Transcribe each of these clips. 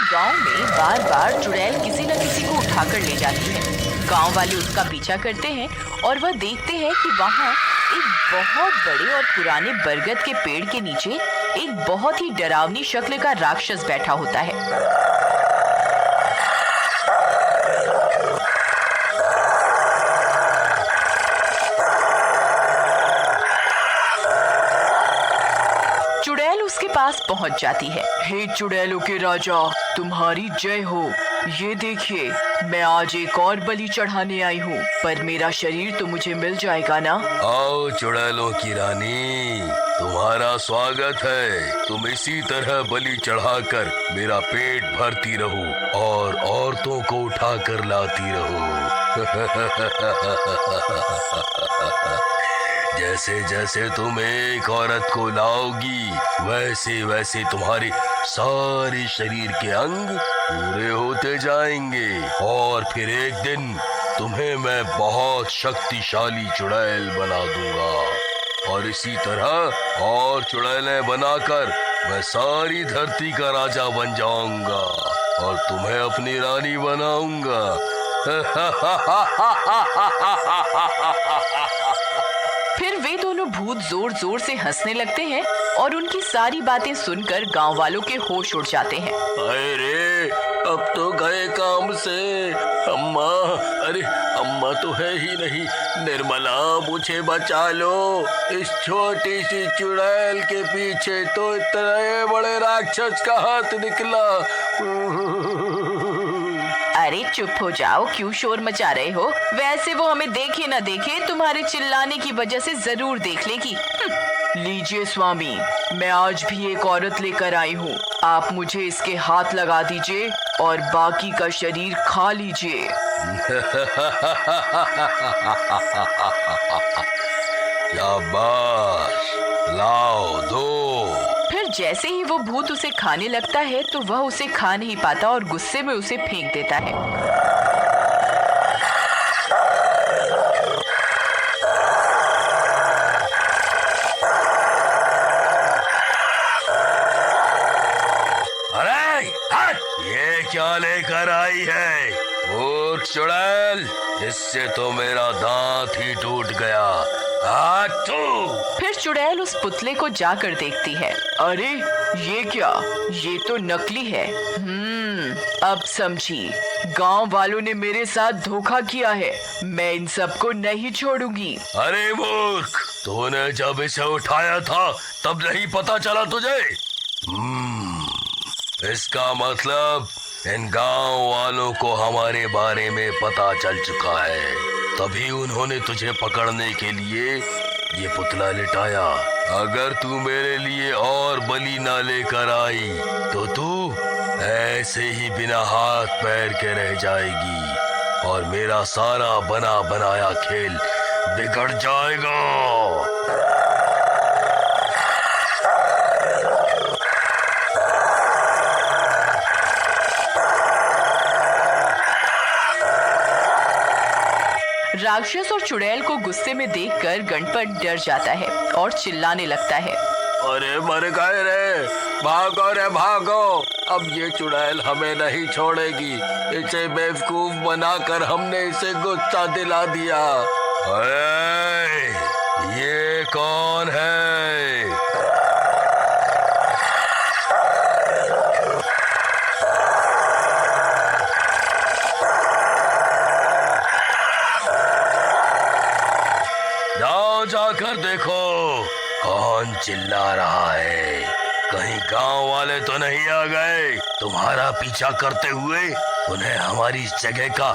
गांव में बार बार चुड़ैल किसी न किसी को उठाकर ले जाती है। गांव वाले उसका पीछा करते हैं और वह देखते हैं कि वहाँ एक बहुत बड़े और पुराने बरगद के पेड़ के नीचे एक बहुत ही डरावनी शक्ल का राक्षस बैठा होता है। चुड़ैल उसके पास पहुंच जाती है। हे चुड़ैलों के राजा, तुम्हारी जय हो। ये देखिए, मैं आज एक और बलि चढ़ाने आई हूँ, पर मेरा शरीर तो मुझे मिल जाएगा ना? आओ चुड़ैलों की रानी, तुम्हारा स्वागत है। तुम इसी तरह बलि चढ़ाकर मेरा पेट भरती रहो और औरतों को उठाकर लाती रहो। जैसे जैसे तुम एक औरत को लाओगी, वैसे वैसे तुम्हारे सारे शरीर के अंग पूरे होते जाएंगे और फिर एक दिन तुम्हें मैं बहुत शक्तिशाली चुड़ैल बना दूंगा और इसी तरह और चुड़ैलें बनाकर मैं सारी धरती का राजा बन जाऊंगा और तुम्हें अपनी रानी बनाऊंगा। फिर वे दोनों भूत जोर जोर से हंसने लगते हैं और उनकी सारी बातें सुनकर गांव वालों के होश उड़ जाते हैं। अरे अब तो गए काम से। अम्मा, अरे अम्मा तो है ही नहीं। निर्मला, मुझे बचा लो। इस छोटी सी चुड़ैल के पीछे तो इतने बड़े राक्षस का हाथ निकला। अरे चुप हो जाओ, क्यों शोर मचा रहे हो? वैसे वो हमें देखे न देखे, तुम्हारे चिल्लाने की वजह से जरूर देख लेगी। लीजिए स्वामी, मैं आज भी एक औरत लेकर आई हूँ। आप मुझे इसके हाथ लगा दीजिए और बाकी का शरीर खा लीजिए। शाबाश, लाओ दो। फिर जैसे ही वो भूत उसे खाने लगता है तो वह उसे खा नहीं पाता और गुस्से में उसे फेंक देता है। अरे हट! ये क्या लेकर आई है? मूर्ख चुड़ैल, इससे तो मेरा दांत ही टूट गया। फिर चुड़ैल उस पुतले को जाकर देखती है। अरे ये क्या? ये तो नकली है। अब समझी, गांव वालों ने मेरे साथ धोखा किया है। मैं इन सबको नहीं छोड़ूंगी। अरे मूर्ख, तूने जब इसे उठाया था तब नहीं पता चला तुझे? इसका मतलब इन गांव वालों को हमारे बारे में पता चल चुका है, तभी उन्होंने तुझे पकड़ने के लिए ये पुतला लिटाया। अगर तू मेरे लिए और बलि ना लेकर आई तो तू ऐसे ही बिना हाथ पैर के रह जाएगी और मेरा सारा बना बनाया खेल बिगड़ जाएगा। राक्षस और चुड़ैल को गुस्से में देखकर गणपत डर जाता है और चिल्लाने लगता है। अरे मर गए रे, भागो रे भागो। अब ये चुड़ैल हमें नहीं छोड़ेगी। इसे बेवकूफ बनाकर हमने इसे गुस्सा दिला दिया। अरे ये कौन है? जाकर देखो कौन चिल्ला रहा है। कहीं गांव वाले तो नहीं आ गए तुम्हारा पीछा करते हुए? उन्हें हमारी इस जगह का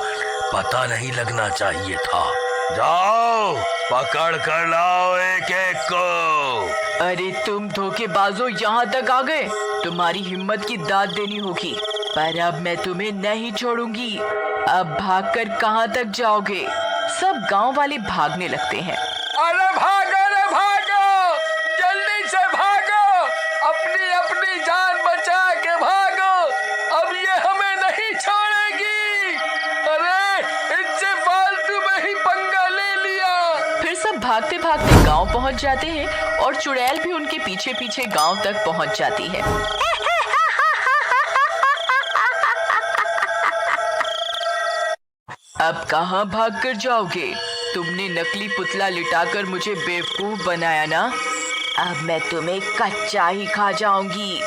पता नहीं लगना चाहिए था। जाओ, पकड़ कर लाओ एक एक को। अरे तुम धोखेबाजों, यहाँ तक आ गए। तुम्हारी हिम्मत की दाद देनी होगी, पर अब मैं तुम्हें नहीं छोड़ूंगी। अब भागकर कहाँ तक जाओगे? सब गांव वाले भागने लगते हैं। अरे भागो रे भागो, जल्दी से भागो, अपनी अपनी जान बचा के भागो। अब ये हमें नहीं छोड़ेगी। अरे इससे फालतू में ही पंगा ले लिया। फिर सब भागते भागते गांव पहुंच जाते हैं और चुड़ैल भी उनके पीछे पीछे गांव तक पहुंच जाती है। अब कहाँ भाग कर जाओगे? तुमने नकली पुतला लिटाकर मुझे बेवकूफ बनाया ना। अब मैं तुम्हें कच्चा ही खा जाऊंगी।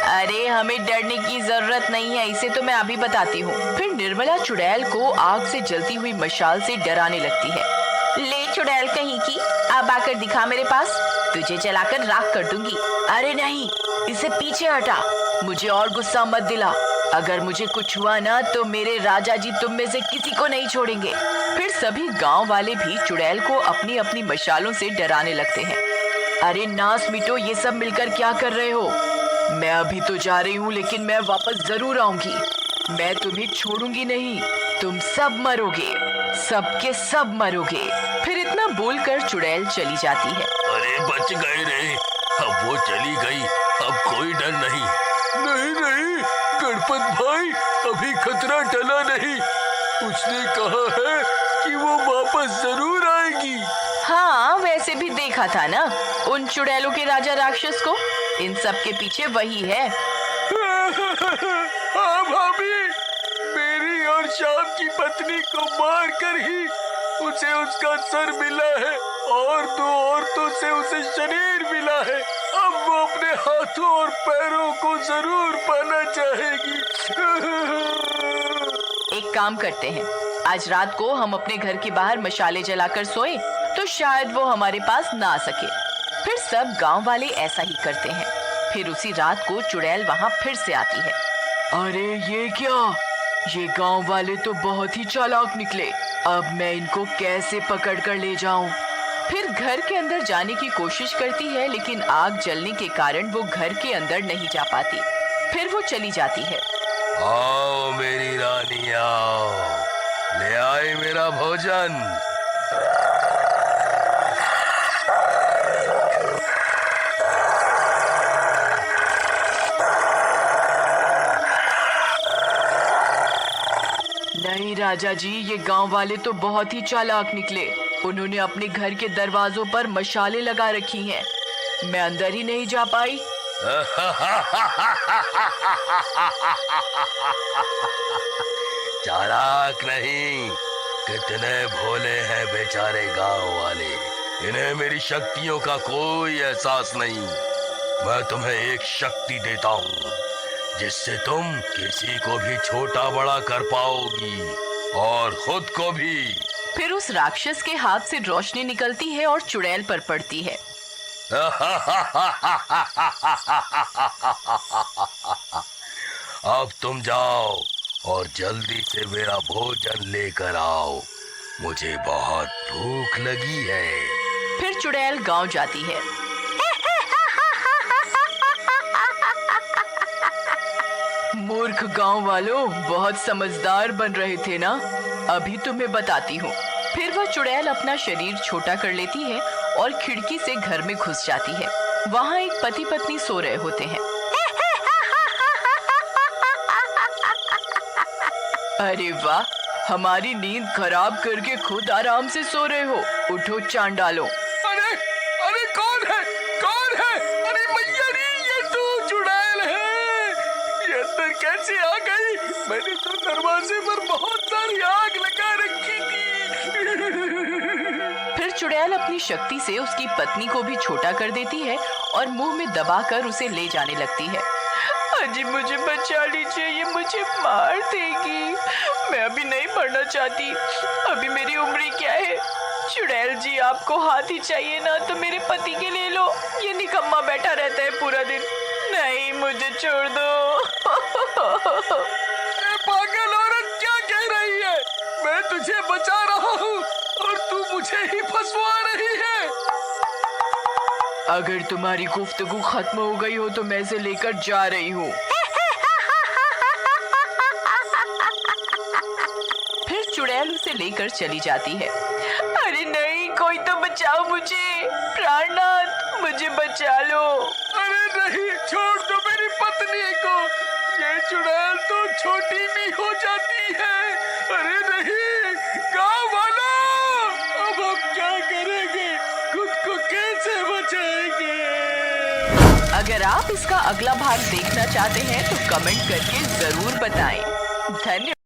अरे हमें डरने की जरूरत नहीं है, इसे तो मैं अभी बताती हूँ। फिर निर्मला चुड़ैल को आग से जलती हुई मशाल से डराने लगती है। ले चुड़ैल कहीं की, अब आकर दिखा मेरे पास, तुझे जलाकर राख कर दूंगी। अरे नहीं, इसे पीछे हटा, मुझे और गुस्सा मत दिला। अगर मुझे कुछ हुआ ना तो मेरे राजा जी तुम में से किसी को नहीं छोड़ेंगे। फिर सभी गांव वाले भी चुड़ैल को अपनी अपनी मशालों से डराने लगते हैं। अरे नास मिटो, ये सब मिलकर क्या कर रहे हो? मैं अभी तो जा रही हूँ, लेकिन मैं वापस जरूर आऊंगी। मैं तुम्हें छोड़ूंगी नहीं, तुम सब मरोगे, सबके सब मरोगे। फिर इतना बोलकर चुड़ैल चली जाती है। अरे बच गए रे, अब वो चली गई, अब कोई डर नहीं। नहीं नहीं गणपत भाई, अभी खतरा टला नहीं। उसने कहा है कि वो वापस जरूर आएगी। हाँ, वैसे भी देखा था ना उन चुड़ैलों के राजा राक्षस को, इन सब के पीछे वही है। हाँ भाभी, मेरी और श्याम की पत्नी को मार कर ही उसे उसका सर मिला है और 2 औरतों से उसे शरीर मिला है। अब वो अपने हाथों और पैरों को जरूर पाना चाहेगी। एक काम करते हैं, आज रात को हम अपने घर के बाहर मशाले जलाकर सोए तो शायद वो हमारे पास ना आ सके। फिर सब गांव वाले ऐसा ही करते हैं। फिर उसी रात को चुड़ैल वहां फिर से आती है। अरे ये क्या, ये गांव वाले तो बहुत ही चालाक निकले। अब मैं इनको कैसे पकड़ कर ले जाऊं? फिर घर के अंदर जाने की कोशिश करती है, लेकिन आग जलने के कारण वो घर के अंदर नहीं जा पाती। फिर वो चली जाती है। आओ मेरी रानी आओ, ले आई मेरा भोजन। नहीं राजा जी, ये गांव वाले तो बहुत ही चालाक निकले। उन्होंने अपने घर के दरवाजों पर मशाले लगा रखी हैं। मैं अंदर ही नहीं जा पाई। चालाक नहीं, कितने भोले हैं बेचारे गांव वाले। इन्हें मेरी शक्तियों का कोई एहसास नहीं। मैं तुम्हें एक शक्ति देता हूँ जिससे तुम किसी को भी छोटा बड़ा कर पाओगी और खुद को भी। फिर उस राक्षस के हाथ से रोशनी निकलती है और चुड़ैल पर पड़ती है। अब तुम जाओ और जल्दी से मेरा भोजन लेकर आओ, मुझे बहुत भूख लगी है। फिर चुड़ैल गांव जाती है। मूर्ख गांव वालों, बहुत समझदार बन रहे थे ना, अभी तुम्हें बताती हूँ। फिर वह चुड़ैल अपना शरीर छोटा कर लेती है और खिड़की से घर में घुस जाती है। वहाँ एक पति पत्नी सो रहे होते हैं। अरे वाह, हमारी नींद खराब करके खुद आराम से सो रहे हो। उठो चांडालो। अरे अरे कौन है, कौन है? अरे मैया रे, ये तो चुड़ैल है। ये अंदर कैसे आ गई? मैंने तो दरवाजे पर बहुत सारी आग लगा रखी थी। फिर चुड़ैल अपनी शक्ति से उसकी पत्नी को भी छोटा कर देती है और मुंह में दबाकर उसे ले जाने लगती है। अजी मुझे बचा लीजिए, ये मुझे मार देगी। मैं अभी नहीं पढ़ना चाहती, अभी मेरी उम्र क्या है। चुड़ैल जी, आपको हाथी चाहिए ना तो मेरे पति के ले लो, ये निकम्मा बैठा रहता है पूरा दिन। नहीं, मुझे छोड़ दो। पागल औरत, क्या कह रही है? मैं तुझे बचा रहा हूँ और तू मुझे ही फंसवा रही है। अगर तुम्हारी गुफ्तगू खत्म हो गई हो तो मैं इसे लेकर जा रही हूँ। फिर चुड़ैल उसे लेकर चली जाती है। अरे नहीं, कोई तो बचाओ मुझे, प्राणनाथ मुझे बचा लो। अरे नहीं, छोड़ दो मेरी पत्नी को, ये चुड़ैल तो छोटी भी हो जाती है। अरे नहीं, गाँव वालों, अब हम क्या करेंगे? खुद को कैसे बचाएंगे? अगर आप इसका अगला भाग देखना चाहते हैं तो कमेंट करके जरूर बताएं। धन्यवाद।